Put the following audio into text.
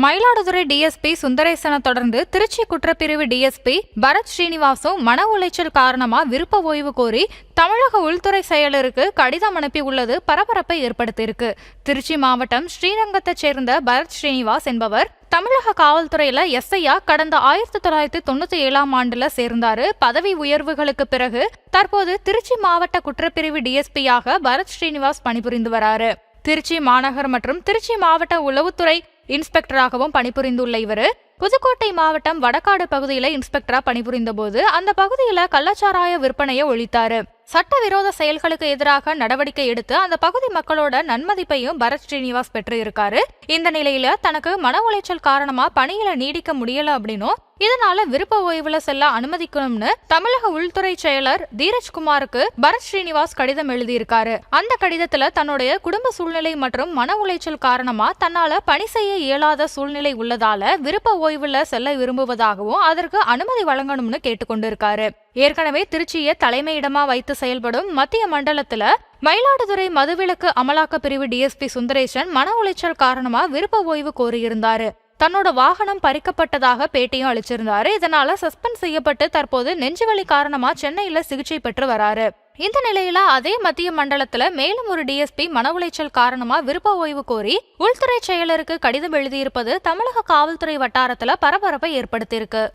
Mayiladuthurai DSP சுந்தரேசனை தொடர்ந்து திருச்சி குற்றப்பிரிவு DSP Bharat ஸ்ரீனிவாசும் மன உளைச்சல் காரணமா விருப்ப ஓய்வு கோரி தமிழக உள்துறை செயலருக்கு கடிதம் அனுப்பி உள்ளது பரபரப்பை ஏற்படுத்தியிருக்கு. திருச்சி மாவட்டம் ஸ்ரீரங்கத்தைச் சேர்ந்த பரத் ஸ்ரீனிவாஸ் என்பவர் தமிழக காவல்துறையில எஸ்ஐயா கடந்த 1997ஆம் ஆண்டுல சேர்ந்தாரு. பதவி உயர்வுகளுக்கு பிறகு தற்போது திருச்சி மாவட்ட குற்றப்பிரிவு டிஎஸ்பியாக பரத் ஸ்ரீனிவாஸ் பணிபுரிந்து வராரு. திருச்சி மாநகர் மற்றும் திருச்சி மாவட்ட உளவுத்துறை இன்ஸ்பெக்டராகவும் பணிபுரிந்துள்ள இவர் புதுக்கோட்டை மாவட்டம் வடக்காடு பகுதியில இன்ஸ்பெக்டரா பணிபுரிந்த போது அந்த பகுதியில கள்ளச்சாராய விற்பனையை ஒழித்தாரு. சட்டவிரோத செயல்களுக்கு எதிராக நடவடிக்கை எடுத்து அந்த பகுதி மக்களோட நன்மதிப்பையும் பரத் ஸ்ரீனிவாஸ் பெற்று இருக்காரு. இந்த நிலையில தனக்கு மன உளைச்சல் காரணமா பணியில நீடிக்க முடியல அப்படின்னும் இதனால விருப்ப ஓய்வுல செல்ல அனுமதிக்கணும்னு தமிழக உள்துறை செயலர் தீரஜ்குமாருக்கு பரத் ஸ்ரீனிவாஸ் கடிதம் எழுதியிருக்காரு. அந்த கடிதத்துல தன்னுடைய குடும்ப சூழ்நிலை மற்றும் மன உளைச்சல் காரணமா தன்னால பணி செய்ய இயலாத சூழ்நிலை உள்ளதால விருப்ப ஓய்வுல செல்ல விரும்புவதாகவும் அதற்கு அனுமதி வழங்கணும்னு கேட்டுக்கொண்டிருக்காரு. ஏற்கனவே திருச்சியை தலைமையிடமா வைத்து செயல்படும் மத்திய மண்டலத்துல மயிலாடுதுறை மதுவிலக்கு அமலாக்க பிரிவு டிஎஸ்பி சுந்தரேசன் மன உளைச்சல் காரணமா விருப்ப ஓய்வு கோரியிருந்தாரு. தன்னோட வாகனம் பறிக்கப்பட்டதாக பேட்டியும் அளிச்சிருந்தாரு. இதனால சஸ்பெண்ட் செய்யப்பட்டு தற்போது நெஞ்சுவலி காரணமா சென்னையில சிகிச்சை பெற்று வராரு. இந்த நிலையில அதே மத்திய மண்டலத்துல மேலும் ஒரு டிஎஸ்பி மன உளைச்சல் காரணமா விருப்ப ஓய்வு கோரி உள்துறை செயலருக்கு கடிதம் எழுதியிருப்பது தமிழக காவல்துறை வட்டாரத்துல பரபரப்பை ஏற்படுத்தியிருக்கு.